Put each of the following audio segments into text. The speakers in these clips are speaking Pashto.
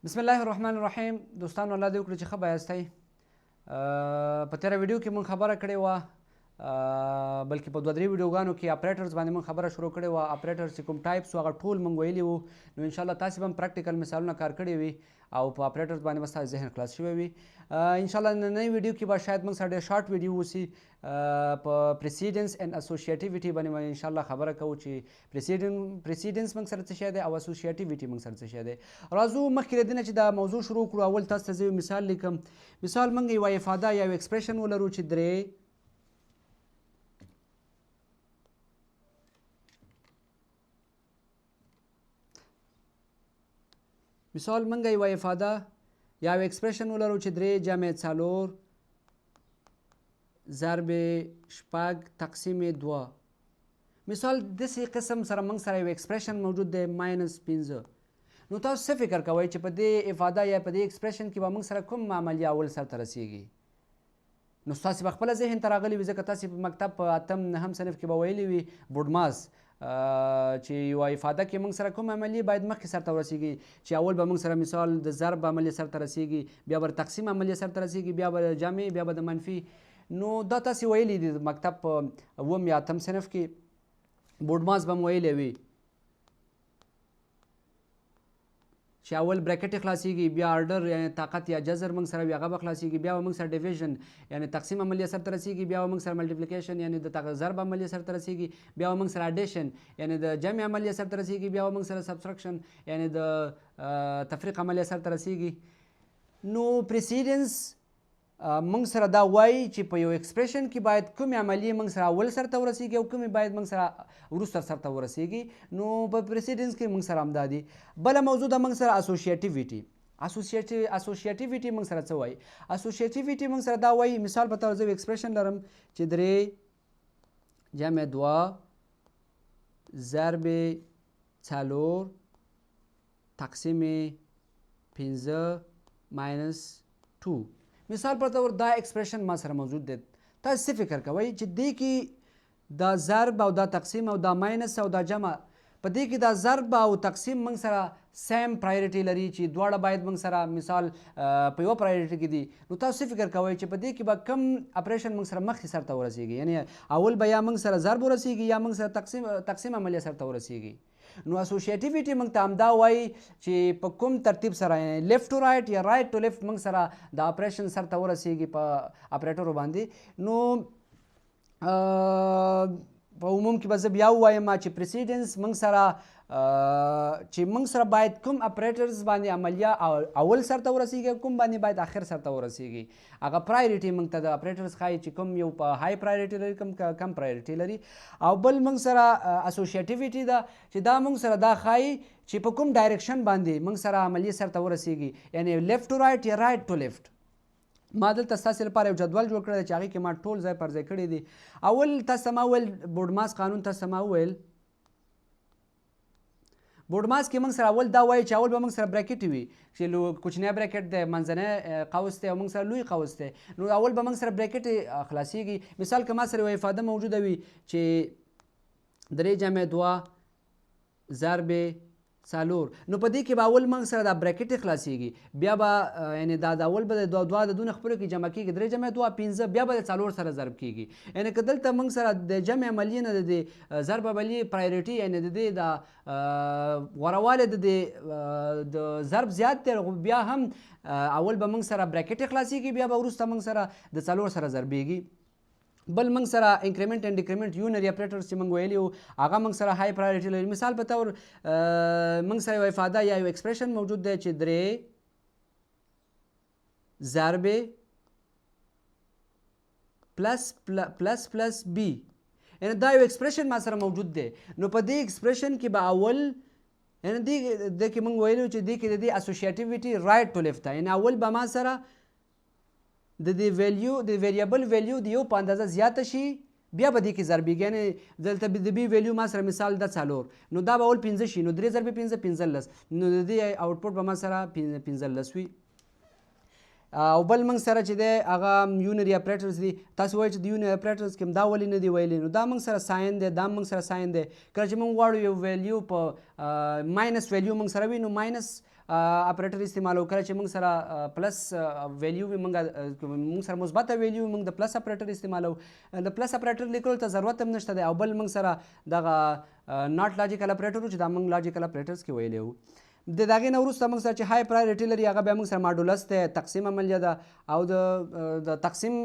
بسم الله الرحمن الرحیم. دوستانو الله دې وکړي چې ښه به یاستئ. په تېره ویډیو کې مونږ خبره کړې وه، بلکې په 2-3 ویډیوګانو کې اپریټرز باندې مونږ خبره شروع کړې وه. اپریټرز چې کوم ټایپس وو هغه ټول مونږ ویلي وو. نو انشاءالله تاسې به هم پریکټیکل مثالونه کار کړي وي او په اپریټرز باندې به ستاسو ذهن خلاص شوی وي. انشاءالله نننۍ ویډیو کې به شاید مونږ سره ډېر شارټ ویډیو وسي. په پریسیډنس اینډ اسوسیټیویټي باندې به انشاءالله خبره کوو چې پریسیډنس مونږ سره څه شی دی او اسوسیټیویټي مونږ سره څه شی دی. راځو مخکې له دې نه چې دا موضوع شروع کړو، اول تاسو ته زه یو مثال لیکم. مثال مونږ یوه افاده یا یو ایکسپریشن ولرو چې درې مثال مونږ یوه افاده یا یو ایکسپریشن ولرو چې 3 جمع 4 ضرب 6 تقسیم 2. مثال داسې قسم سره موږ سره یو ایکسپریشن موجود دی -15. نو تاسو څه فکر کوئ چې په دې افاده یا په دې ایکسپریشن کې به موږ سره کوم عملیه اول سرته رسیږي؟ نو ستاسې به خپله ذهن ته راغلی وي، ځکه تاسې په مکتب په 8-9 صنف کې به ویلي وي بوډماس چې یوه افاده کې موږ سره کوم عملیې باید مخکې سرته ورسیږي، چې اول به موږ سره مثال د ضرب عملیه سرته رسیږي، بیا به تقسیم عملیه سرته رسیږي، بیا به جمع، بیا به د منفي. نو دا تاسې ویلي دي مکتب په 9 یا 8 صنف کې بوډماس به م ویلی وي چې اول بریکټ خلاصیږي، بیا آرډر یعنی طاقت یا جذر موږ سره وي هغه به خلاصیږي، بیا به موږ سره ډیویژن یعنی تقسیم عملیه سرته رسیږي، بیا به موږ سره ملټیپلیکیشن یعنی د ضرب عملیه سرته رسیږي، بیا به موږ سره اډیشن یعنی د جمع عملیه سرته رسیږي، بیا به موږ سره سبټراکشن یعنی د تفریق عملیه سرته رسیږي. نو پریسیډنس موږ سره دا وایي چې په یو ایکسپریشن کې باید کومې عملیې موږ سره اول سرته ورسیږي او کومې باید موږ سره وروسته سرته ورسیږي. نو په پریسیډنس کې موږ سره همدا دي. بله موضوع ده موږ سره اسوسیټیویټي. اسوسیټیویټي موږ سره څه وایي؟ اسوسیټیویټي موږ سره دا وایي، مثال په طور زه یو ایکسپریشن لرم چې 3 جمع 2 ضرب 4 تقسیم 5 -2. مثال پر طور دا ایکسپریشن ما سره موجود دی. تاسو څه فکر کوئ چې دې کې دا ضرب او دا تقسیم او دا ماینس او دا جمع، په دې کې دا ضرب او تقسیم موږ سره سیم پرایورټي لري چې دواړه باید موږ سره مثال په یوه پرایورټي کې دي. نو تاسو څه فکر کوئ چې په دې کې به کوم اپریشن موږ سره مخکې سرته ورسیږي؟ یعنی اول به یا موږ سره ضرب ورسیږي یا موږ سره تقسیم عملیه سرته ورسیږي. نو اسوسیټیویټي موږ ته همدا وایي چې په کوم ترتیب سره یعنی لیفټ ټو رایټ یا رایټ ټو لیفټ موږ سره د اپریشن سرته ورسیږي په اپریټرو باندې. نو په عموم کې به زه بیا ووایم چې پریسیډنس موږ سره باید کوم اپریټرز باندې عملیه اول سرته ورسیږي او کوم باندې باید آخر سرته ورسیږي. هغه پرایورټي موږ ته د اپریټرز ښایي چې کوم یو په های پرایورټي لري، کوم کم پرایورټي لري. او بل موږ سره اسوسیټیویټي ده چې دا موږ سره دا ښایي چې په کوم ډایرکشن باندې موږ سره عملیه سرته ورسیږي، یعنی لیفټ ټو رایټ یا رایټ ټو لیفټ. ما دلته ستاسې لپاره یو جدول جوړ کړی دی چې هغې کې ما ټول ځای پر ځای کړي دي. اول تاسو ته ما وویل بوډماس قانون، تاسو ته ما وویل بوډماس کې موږ سره اول دا وایي چې اول به موږ سره بریکټ وي چې کوچنی بریکټ دی، منځنی قوس دی او موږ سره لوی قوس دی. نو اول به موږ سره بریکټ خلاصیږي. مثال که ما سره یوه افاده موجوده وي چې 3 جمع 2 ضرب 4. نو په دې کې به اول موږ سره دا بریکټ خلاصیږي، بیا به یعنی دا اول به د 2 د دونه خپلو کې جمع کېږي، 3 جمع 2 5، بیا به د 4 سره ضرب کېږي. یعنی که دلته موږ سره د جمع عملیې نه د ضرب عملیې پرایورټي یعنی د دې د غورهوالی د ضرب زیات دی، بیا هم اول به موږ سره بریکټ خلاصیږي، بیا به وروسته موږ سره د 4 سره ضربېږي. بل موږ سره انکریمنټ اینډ ډیکریمنټ یونري اپریټرز چې موږ ویلي وو هغه موږ سره های پرایورټي لري. مثال په طور موږ سره یو افاده یا یو ایکسپریشن موجود دی چې 3 ضرب پلس بی، یعنی دا یو ایکسپریشن ما سره موجود دی. نو په دې ایکسپریشن کې به اول یعنی دې کې موږ ویلو چې دې کې د دې اسوسیټیویټي رایټ ټو لیفټ ده، یعنی اول به ما سره د دې ویلیو د ویریبل ویلیو د یو په اندازه زیاته شي، بیا به دې کې ضربېږي. یعنې دلته د بي ویلیو ما سره مثال د 4، نو دا به اول 15 شي، نو 3 ضرب 5 15، نو د دې آوټپوټ به ما سره 15 وي. او بل موږ سره چې دی هغه یونري اپریټرز دي. تاسو وایئ چې د یونري اپریټرز کې هم دا ولې نه دي ویلي؟ نو دا موږ سره ساین دی، دا موږ سره ساین دی. کله چې موږ غواړو یو ویلیو په ماینس ویلیو موږ سره وي، نو ماینس اپریټر استعمالو. کله چې موږ سره پلس ویلیو وي موږ سره مثبته ویلیو وي موږ د پلس اپریټر استعمالو. د پلس اپریټر لیکلو ته ضرورت هم نشته دی. او بل موږ سره دغه ناٹ لاجیکل اپریټر و چې دا موږ لاجیکل اپریټرز کې ویلی وو. د هغې نه وروسته موږ سره چې های پرایورټي لري هغه بیا موږ سره ماډولس دی، تقسیم عملیه ده، او د تقسیم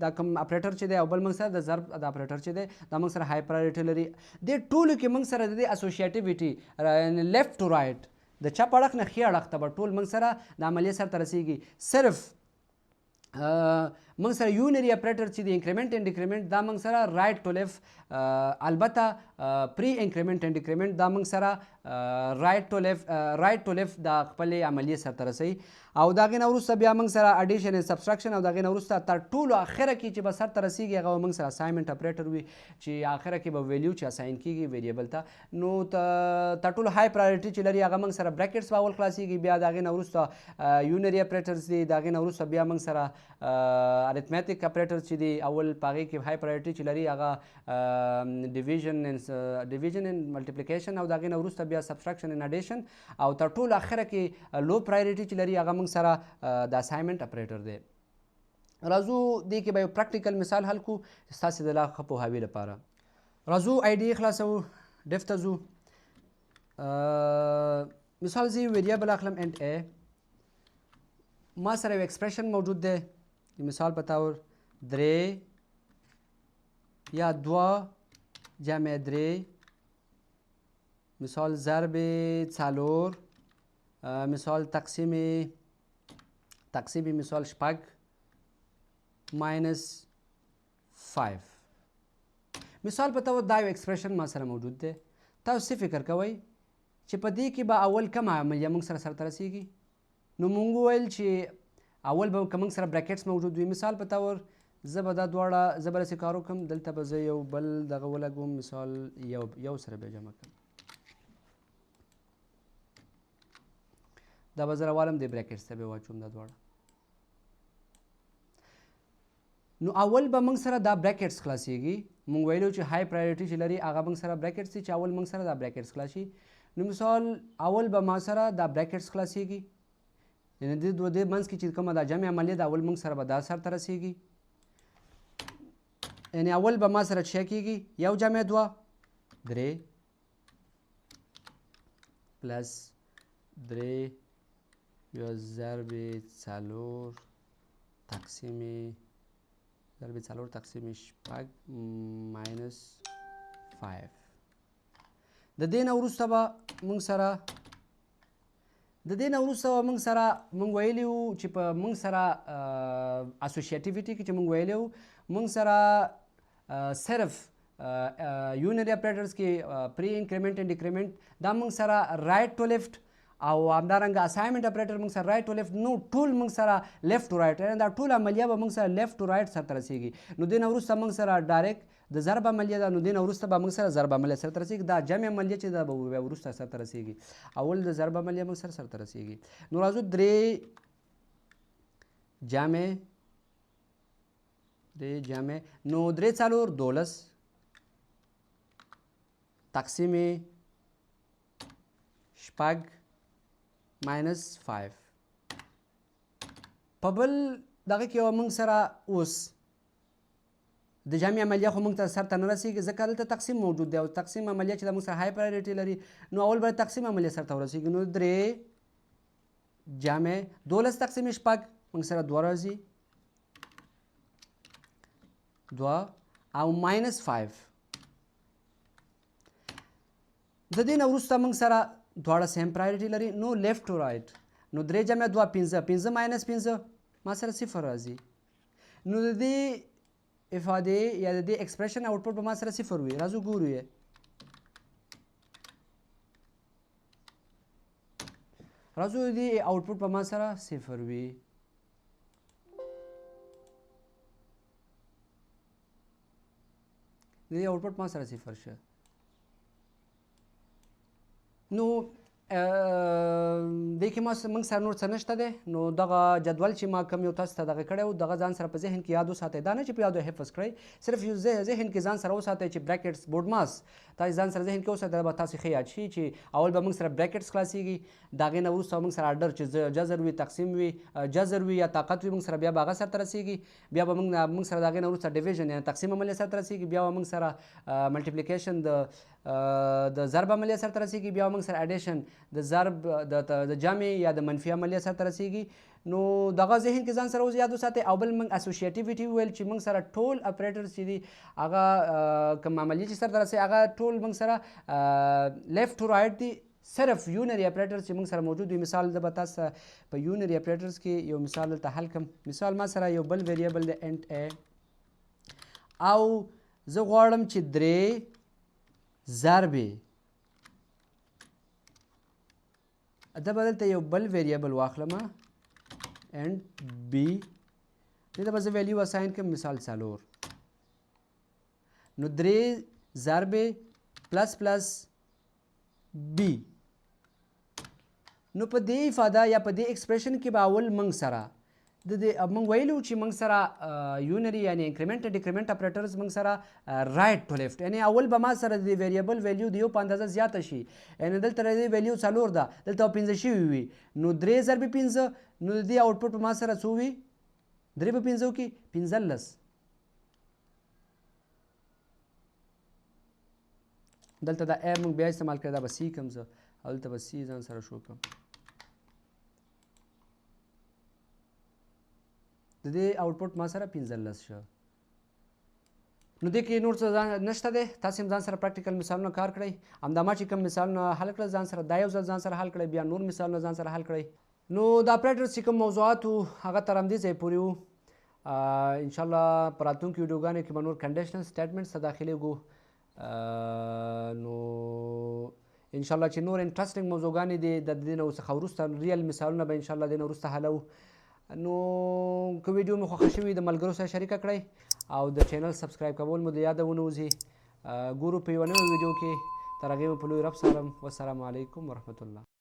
دا کوم اپریټر چې دی، او بل موږ سره د ضرب د اپریټر چې دی دا موږ سره های پرایورټي لري. دې ټولو کې موږ سره د دې اسوسیټیویټي لیفټ ټو رایټ د چپ اړخ نه ښي اړخ ته به ټول موږ سره د عملیې سرته رسیږي. صرف موږ سره یونري اپریټر چې د انکریمنټ اینډ ډیکریمنټ دا موږ سره رایټ ټو لیفټ، البته پری انکریمنټ اینډ ډیکریمنټ دا موږ سره رایټ ټو لیفټ د خپلې عملیې سرته رسوي. او د هغې نه وروسته بیا موږ سره اډیشن اینډ سبسټراکشن، او د هغې نه وروسته تر ټولو اخره کې چې به سرته رسیږي هغه به موږ سره اساینمنټ اپریټر وي چې اخره کې به ویلیو چې اساین کېږي ویریبل ته. نو تر ټولو های پرایورټي چې لري هغه موږ سره براکټس به اول خلاصېږي، بیا د هغې نه وروسته یونري اپریټرز دي، د هغې نه وروسته بیا موږ سره ارثمیټیک اپریټر چې دی اول په هغې کې های پرایورټي چې لري هغه ډیویژن اینډ ملټیپلیکیشن، او د هغې نه وروسته بیا سبسټراکشن اینډ اډیشن، او تر ټولو اخره کې لو پرایورټي چې لري هغه موږ سره د اساینمنټ اپریټر دی. راځو دې کې به یو پریکټیکل مثال حل کړو ستاسې د لا ښه پوهاوي لپاره. راځو آی ډي خلاصوو، ډیف ته ځو. مثال زه یو ویریبل اخلم انټ ا، ما سره یو ایکسپریشن موجود دی د مثال په طور 3 یا 2 جمع 3 مثال ضرب 4 مثال تقسیم مثال شپږ ماینس 5. مثال په طور دا یو ایکسپریشن ما سره موجود دی. تاسو څه فکر کوئ چې په دې کې به اول کومه عملیه موږ سره سرته رسیږي؟ نو موږ وویل چې اول به که موږ سره براکټس موجود وي. مثال په طور زه به دا دواړه زه به داسې کار وکړم، دلته به زه یو بل دغه ولګوم، مثال یو سره به جمع کړم، دا به زه راوالم دې براکټس ته به واچوم دا دواړه. نو اول به موږ سره دا براکټس خلاصېږي. موږ ویلو چې های پرایورټي چې لري هغه موږ سره براکټس دي چې اول موږ سره دا براکټس خلاصي. نو مثال اول به ما سره دا براکټس خلاصېږي، یعنې د دې منځ کې چې کومه دا جمع عملیه ده اول موږ سره به دا سرته رسیږي. یعنې اول به ما سره څه کېږي؟ یو جمع 2 3 پلس 3 یا ضرب 4 تقسیم شپږ ماینس 5. د دې نه وروسته به موږ سره موږ ویلي وو چې په موږ سره اسوسیټیویټي کې چې موږ ویلي وو موږ سره صرف یونري اپریټرز کې پری انکریمنټ اینډ ډیکریمنټ دا موږ سره رایټ ټو لیفټ، او همدارنګه اساینمنټ اپریټر موږ سره رایټ ټو لیفټ. نو ټول موږ سره لیفټ ټو رایټ، دا ټول عملیه به موږ سره لیفټ ټو رایټ سرته رسیږي. نو دې نه وروسته موږ سره ډایرکټ د ضرب عملیه ده، نو دې نه وروسته به موږ سره ضرب عملیه سرته رسیږي. دا جمع عملیه چې ده به بیا وروسته سرته رسیږي، اول د ضرب عملیه موږ سره رسیږي. نو راځو 3 جمع نو 3 4 12 تقسیم شپږ ماینس 5. په بل دغه کې موږ سره اوس د جمع عملیه خو موږ ته سرته نه رسیږي ځکه دلته تقسیم موجود دی، او تقسیم عملیه چې د موږ سره های پرایورټي لري نو اول به تقسیم عملیه سرته ورسیږي. نو 3 جمع 12 تقسیم شپږ موږ سره 2 راځي 2 او ماینس 5. د دې نه وروسته موږ سره دواړه سیم پرایورټي لري، نو لیفټ ټو رایټ. نو 3 جمع 2 15 ماینس 15 ما سره 0 راځي. نو د دې افادې یا د دې ایکسپریشن آوټپوټ به ما سره 0 وي. راځو ګورو یې. راځو د دې آوټپوټ به ما سره 0 وي. د دې آوټپوټ ما سره 0 شه. نو دې کې موږ سره نور څه نشته دی. نو دغه جدول چې ما کوم یو تاسو ته دغه کړی و دغه ځان سره په ذهن کې یاد وساتئ. دا نه چې په یادو حفظ کړئ، صرف یو ذهن کې ځان سره وساتئ چې براکټس بورډ ماس تاسو ځان سره ذهن کې وساتئ. دا به تاسو ښه یاد شي چې اول به موږ سره براکټس خلاصېږي، د هغې نه وروسته موږ سره اډر چې جذر وي، تقسیم وي، جذر وي یا طاقت وي، موږ سره بیا به هغه سرته رسېږي. بیا به موږ سره د هغې نه وروسته ډیویژن یعنې تقسیم عملیه سرته رسېږي. بیا به موږ سره ملټیپلیکیشن د ضرب عملیه سرته رسېږي. بیا موږ سره اډیشن د ضرب د جمع یا د منفي عملیه سرته رسېږي. نو دغه ذهن کې ځان سره یاد وساتئ. او بل موږ اسوسیټیویټي وویل چې موږ سره ټول اپریټرز چې دي هغه کوم عملیې چې سرته رسوي هغه ټول موږ سره لیفټ ټو رایټ دي. صرف یونري اپریټرز چې موږ سره موجود وي. مثال زه به تاسو په یونري اپریټرز کې یو مثال دلته حل کړم. مثال ما سره یو بل ویریبل دی انټ ا، او زه غواړم چې 3 ضربې دا به دلته یو بل ویریبل واخلم انټ بی، دې ته به زه ویلیو اساین کړم مثال 4. نو 3 ضربې پلس پلس بی. نو په دې افاده یا په دې ایکسپریشن کې به اول موږ سره موږ ویلو چې موږ سره یونري یعنی انکریمنټ ډیکریمنټ اپریټرز موږ سره رایټ ټو لیفټ، یعنی اول به ما سره د ویریبل ویلیو د یو په اندازه زیاته شي. یعنی دلته د ویلیو 4 ده، دلته 15 شوي وي. نو 3 ضرب 15 نو د دې آوټپوټ په ما سره څو وي؟ 3 په 15 کې 15. دلته دا ا موږ بیا استعمال کړی، دا به سی کم زه او دلته به سی ځان سره شو کم. د دې آوټپوټ ما سره 15 شو. نو دې کې نور څه نشته دی. تاسو هم ځان سره پریکټیکل مثالونه کار کړئ. همدا ما چې کوم مثالونه حل کړل ځان سره دا یو ځل ځان سره حل کړئ، بیا نور مثالونه ځان سره حل کړئ. نو د اپریټرز چې کوم موضوعات وو هغه تر همدې ځایه پورې وو. انشاءالله په راتلونکو ویډیوګانو کې به نور کنډیشنل سټیټمنټس ته داخلېږو. نو انشاءالله چې نور انټرسټینګ موضوعګانې دي د دې نه څخه وروسته ریل مثالونه به انشاءالله دې نه وروسته حلوو. نو که ویډیو مې خوښه شوي د ملګرو سره شریکه کړئ او د چینل سبسکرایب کول مو د یاده ونه وځي. ګورو په یوه نوې ویډیو کې. تر هغې مو په لوی رب سپارم. والسلام علیکم ورحمة الله.